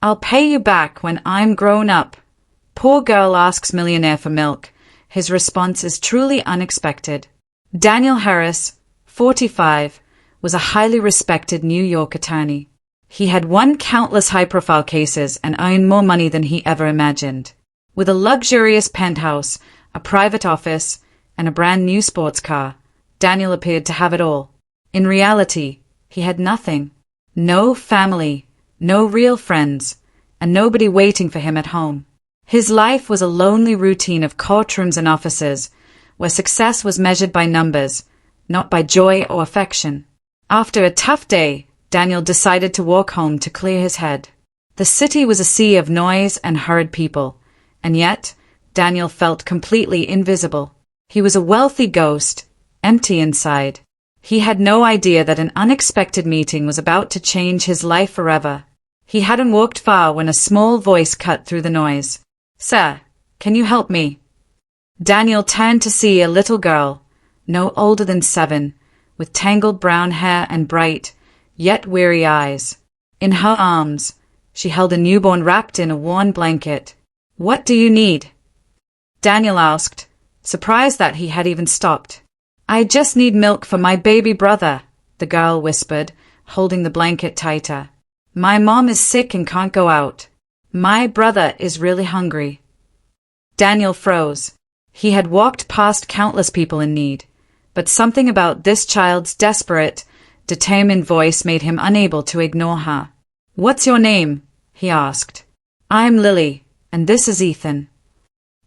I'll pay you back when I'm grown up. Poor girl asks Millionaire for milk. His response is truly unexpected. Daniel Harris, 45, was a highly respected New York attorney. He had won countless high-profile cases and earned more money than he ever imagined. With a luxurious penthouse, a private office, and a brand-new sports car, Daniel appeared to have it all. In reality, he had nothing. No family, no real friends, and nobody waiting for him at home. His life was a lonely routine of courtrooms and offices, where success was measured by numbers, not by joy or affection. After a tough day, Daniel decided to walk home to clear his head. The city was a sea of noise and hurried people, and yet Daniel felt completely invisible. He was a wealthy ghost, empty inside. He had no idea that an unexpected meeting was about to change his life forever. He hadn't walked far when a small voice cut through the noise. "Sir, can you help me?" Daniel turned to see a little girl, no older than 7, with tangled brown hair and bright, yet weary eyes. In her arms, she held a newborn wrapped in a worn blanket. "What do you need?" Daniel asked, surprised that he had even stopped. "I just need milk for my baby brother," the girl whispered, holding the blanket tighter. "My mom is sick and can't go out. My brother is really hungry." Daniel froze. He had walked past countless people in need, but something about this child's desperate, determined voice made him unable to ignore her. "What's your name?" he asked. "I'm Lily, and this is Ethan."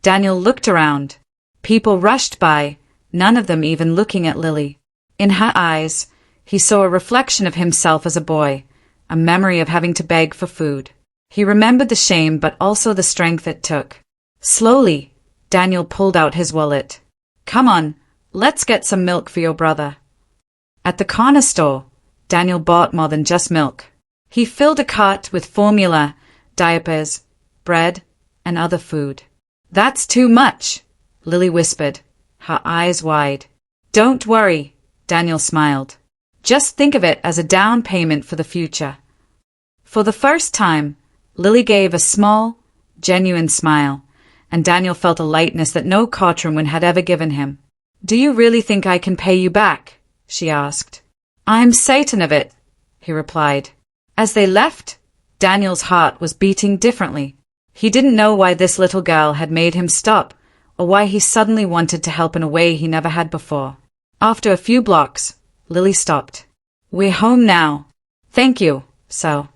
Daniel looked around. People rushed by, none of them even looking at Lily. In her eyes, he saw a reflection of himself as a boy, a memory of having to beg for food. He remembered the shame but also the strength it took. Slowly, Daniel pulled out his wallet. "Come on, let's get some milk for your brother." At the corner store, Daniel bought more than just milk. He filled a cart with formula, diapers, bread, and other food. "That's too much," Lily whispered, her eyes wide. "Don't worry," Daniel smiled. "Just think of it as a down payment for the future." For the first time, Lily gave a small, genuine smile, and Daniel felt a lightness that no courtroom had ever given him. "Do you really think I can pay you back?" she asked. "I'm certain of it," he replied. As they left, Daniel's heart was beating differently. He didn't know why this little girl had made him stop, or why he suddenly wanted to help in a way he never had before. After a few blocks, Lily stopped. "We're home now. Thank you, so."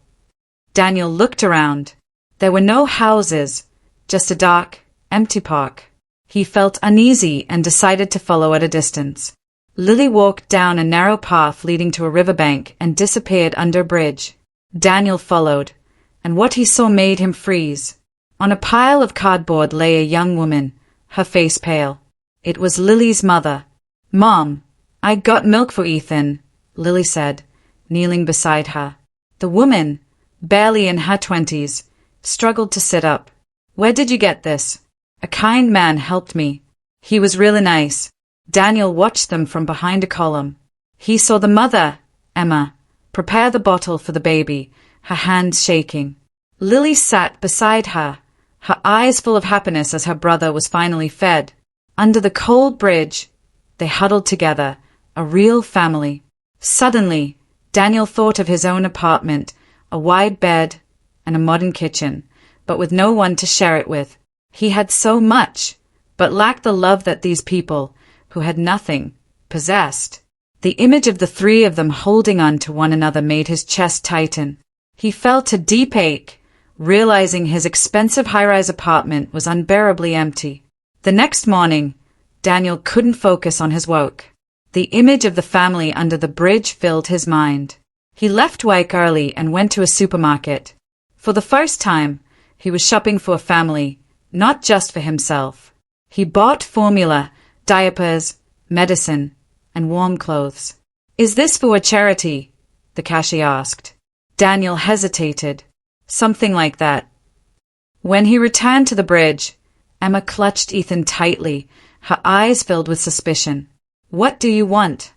Daniel looked around. There were no houses, just a dark, empty park. He felt uneasy and decided to follow at a distance. Lily walked down a narrow path leading to a riverbank and disappeared under a bridge. Daniel followed, and what he saw made him freeze. On a pile of cardboard lay a young woman, her face pale. It was Lily's mother. "Mom, I got milk for Ethan," Lily said, kneeling beside her. The woman, barely in her 20s, struggled to sit up. "Where did you get this?" "A kind man helped me. He was really nice." Daniel watched them from behind a column. He saw the mother, Emma, prepare the bottle for the baby, her hands shaking. Lily sat beside her, her eyes full of happiness as her brother was finally fed. Under the cold bridge, they huddled together, a real family. Suddenly, Daniel thought of his own apartment, a wide bed, and a modern kitchen, but with no one to share it with. He had so much, but lacked the love that these people, who had nothing, possessed. The image of the three of them holding on to one another made his chest tighten. He felt a deep ache, realizing his expensive high-rise apartment was unbearably empty. The next morning, Daniel couldn't focus on his work. The image of the family under the bridge filled his mind. He left work early and went to a supermarket. For the first time, he was shopping for a family, not just for himself. He bought formula, diapers, medicine, and warm clothes. "Is this for a charity?" the cashier asked. Daniel hesitated. "Something like that." When he returned to the bridge, Emma clutched Ethan tightly, her eyes filled with suspicion. "What do you want?"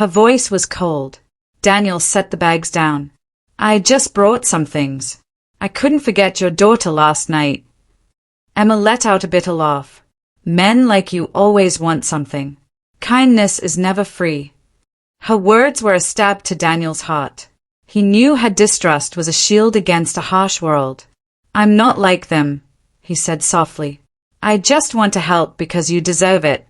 Her voice was cold. Daniel set the bags down. "I just brought some things." I couldn't forget your daughter last night. Emma let out a bitter laugh. Men like you always want something. Kindness is never free. Her words were a stab to Daniel's heart. He knew her distrust was a shield against a harsh world. I'm not like them, he said softly. I just want to help because you deserve it.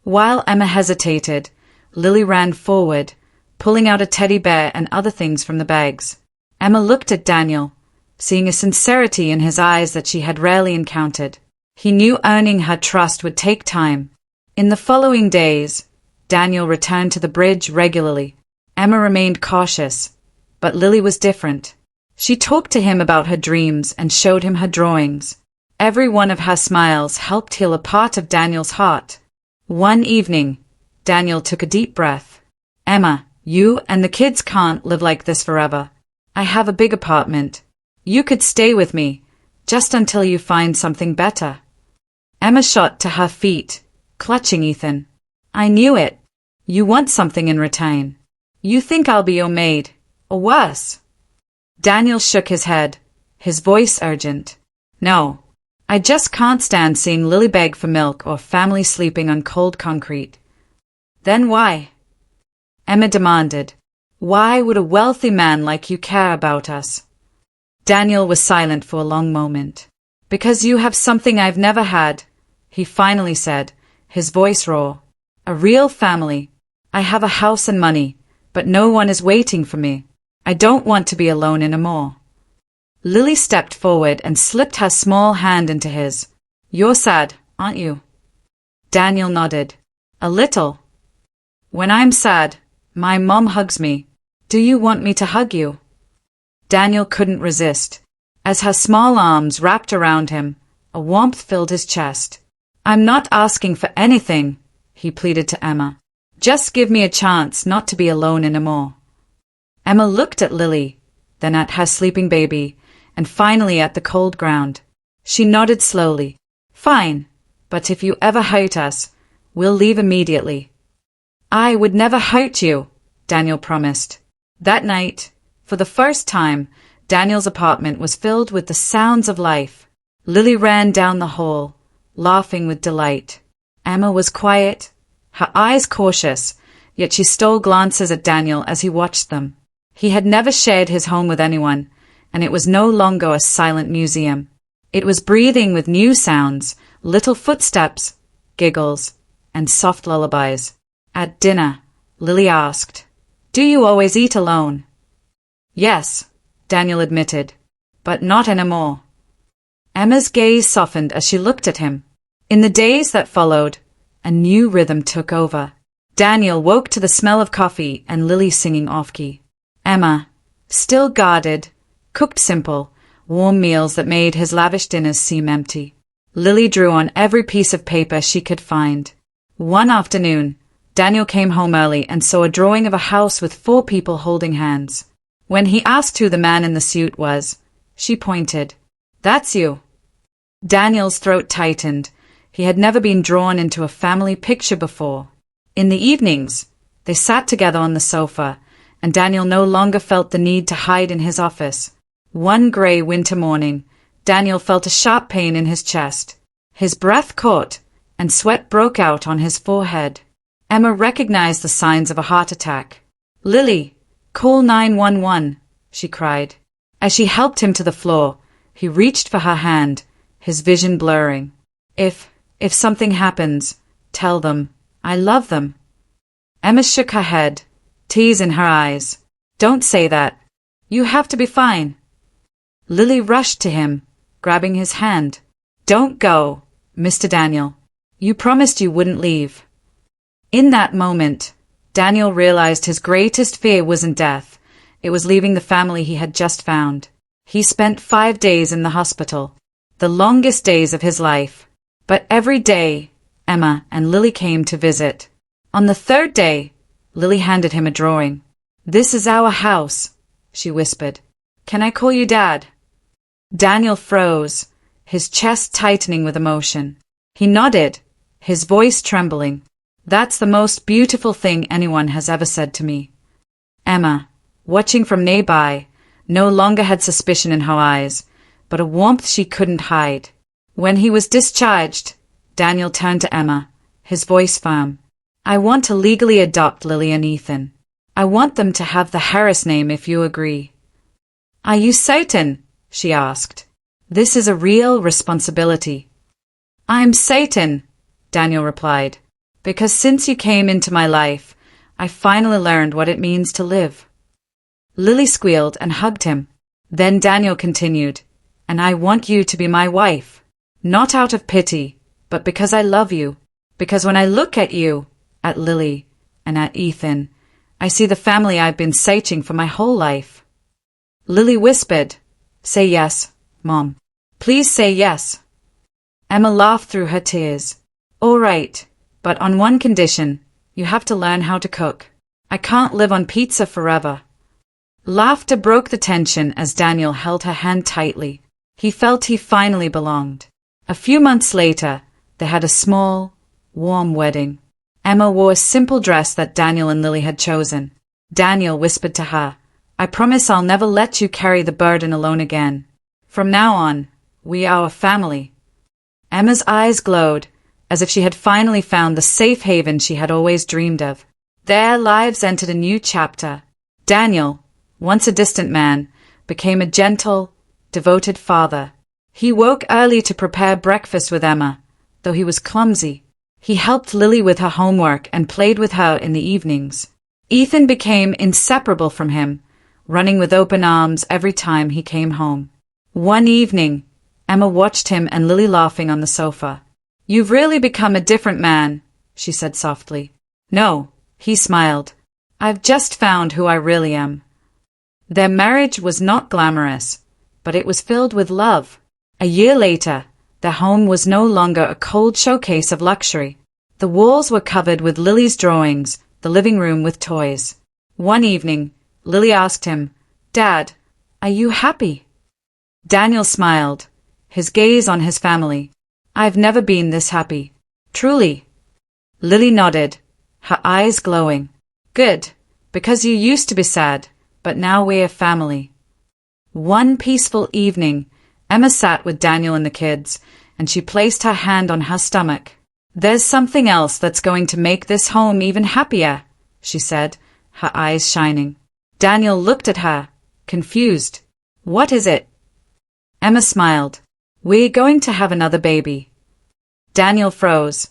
While Emma hesitated, Lily ran forward, pulling out a teddy bear and other things from the bags. Emma looked at Daniel, seeing a sincerity in his eyes that she had rarely encountered. He knew earning her trust would take time. In the following days, Daniel returned to the bridge regularly. Emma remained cautious, but Lily was different. She talked to him about her dreams and showed him her drawings. Every one of her smiles helped heal a part of Daniel's heart. One evening, Daniel took a deep breath. Emma, you and the kids can't live like this forever. I have a big apartment. You could stay with me, just until you find something better. Emma shot to her feet, clutching Ethan. I knew it. You want something in return. You think I'll be your maid, or worse. Daniel shook his head, his voice urgent. No, I just can't stand seeing Lily beg for milk or family sleeping on cold concrete. Then why? Emma demanded. Why would a wealthy man like you care about us? Daniel was silent for a long moment. Because you have something I've never had, he finally said, his voice raw. A real family. I have a house and money, but no one is waiting for me. I don't want to be alone anymore. Lily stepped forward and slipped her small hand into his. You're sad, aren't you? Daniel nodded. A little. When I'm sad, my mom hugs me. Do you want me to hug you? Daniel couldn't resist. As her small arms wrapped around him, a warmth filled his chest. I'm not asking for anything, he pleaded to Emma. Just give me a chance not to be alone anymore. Emma looked at Lily, then at her sleeping baby, and finally at the cold ground. She nodded slowly. Fine, but if you ever hurt us, we'll leave immediately. I would never hurt you, Daniel promised. That night, for the first time, Daniel's apartment was filled with the sounds of life. Lily ran down the hall, laughing with delight. Emma was quiet, her eyes cautious, yet she stole glances at Daniel as he watched them. He had never shared his home with anyone, and it was no longer a silent museum. It was breathing with new sounds, little footsteps, giggles, and soft lullabies. At dinner, Lily asked, Do you always eat alone? Yes, Daniel admitted, but not anymore. Emma's gaze softened as she looked at him. In the days that followed, a new rhythm took over. Daniel woke to the smell of coffee and Lily singing off-key. Emma, still guarded, cooked simple, warm meals that made his lavish dinners seem empty. Lily drew on every piece of paper she could find. One afternoon, Daniel came home early and saw a drawing of a house with 4 people holding hands. When he asked who the man in the suit was, she pointed. That's you. Daniel's throat tightened. He had never been drawn into a family picture before. In the evenings, they sat together on the sofa, and Daniel no longer felt the need to hide in his office. One gray winter morning, Daniel felt a sharp pain in his chest. His breath caught, and sweat broke out on his forehead. Emma recognized the signs of a heart attack. Lily, call 911, she cried. As she helped him to the floor, he reached for her hand, his vision blurring. If something happens, tell them, I love them. Emma shook her head, tears in her eyes. Don't say that. You have to be fine. Lily rushed to him, grabbing his hand. Don't go, Mr. Daniel. You promised you wouldn't leave. In that moment, Daniel realized his greatest fear wasn't death. It was leaving the family he had just found. He spent 5 days in the hospital, the longest days of his life. But every day, Emma and Lily came to visit. On the 3rd day, Lily handed him a drawing. This is our house, she whispered. Can I call you Dad? Daniel froze, his chest tightening with emotion. He nodded, his voice trembling. That's the most beautiful thing anyone has ever said to me. Emma, watching from nearby, no longer had suspicion in her eyes, but a warmth she couldn't hide. When he was discharged, Daniel turned to Emma, his voice firm. I want to legally adopt Lily and Ethan. I want them to have the Harris name if you agree. Are you certain? She asked. This is a real responsibility. I'm certain, Daniel replied, because since you came into my life, I finally learned what it means to live. Lily squealed and hugged him. Then Daniel continued, and I want you to be my wife, not out of pity, but because I love you, because when I look at you, at Lily, and at Ethan, I see the family I've been searching for my whole life. Lily whispered, Say yes, Mom. Please say yes. Emma laughed through her tears. All right, but on one condition, you have to learn how to cook. I can't live on pizza forever. Laughter broke the tension as Daniel held her hand tightly. He felt he finally belonged. A few months later, they had a small, warm wedding. Emma wore a simple dress that Daniel and Lily had chosen. Daniel whispered to her, I promise I'll never let you carry the burden alone again. From now on, we are a family. Emma's eyes glowed, as if she had finally found the safe haven she had always dreamed of. Their lives entered a new chapter. Daniel, once a distant man, became a gentle, devoted father. He woke early to prepare breakfast with Emma, though he was clumsy. He helped Lily with her homework and played with her in the evenings. Ethan became inseparable from him, running with open arms every time he came home. One evening, Emma watched him and Lily laughing on the sofa. You've really become a different man, she said softly. No, he smiled. I've just found who I really am. Their marriage was not glamorous, but it was filled with love. A year later, their home was no longer a cold showcase of luxury. The walls were covered with Lily's drawings, the living room with toys. One evening, Lily asked him, Dad, are you happy? Daniel smiled, his gaze on his family. I've never been this happy. Truly. Lily nodded, her eyes glowing. Good, because you used to be sad, but now we're a family. One peaceful evening, Emma sat with Daniel and the kids, and she placed her hand on her stomach. There's something else that's going to make this home even happier, she said, her eyes shining. Daniel looked at her, confused. What is it? Emma smiled. We're going to have another baby. Daniel froze.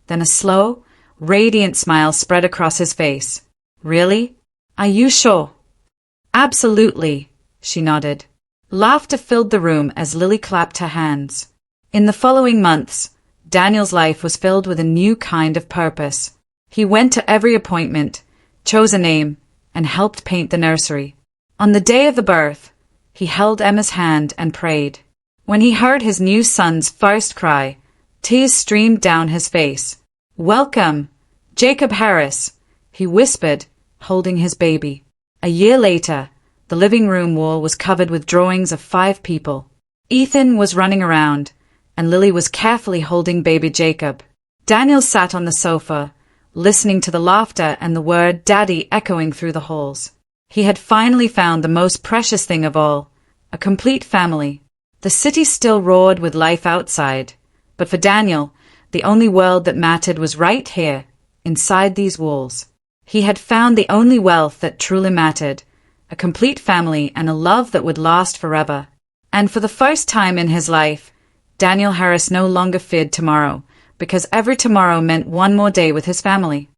Then a slow, radiant smile spread across his face. Really? Are you sure? Absolutely, she nodded. Laughter filled the room as Lily clapped her hands. In the following months, Daniel's life was filled with a new kind of purpose. He went to every appointment, chose a name, and helped paint the nursery. On the day of the birth, he held Emma's hand and prayed. When he heard his new son's first cry, tears streamed down his face. Welcome, Jacob Harris, he whispered, holding his baby. A year later, the living room wall was covered with drawings of 5 people. Ethan was running around, and Lily was carefully holding baby Jacob. Daniel sat on the sofa, listening to the laughter and the word Daddy echoing through the halls. He had finally found the most precious thing of all, a complete family. The city still roared with life outside, but for Daniel, the only world that mattered was right here, inside these walls. He had found the only wealth that truly mattered, a complete family and a love that would last forever. And for the first time in his life, Daniel Harris no longer feared tomorrow, because every tomorrow meant one more day with his family.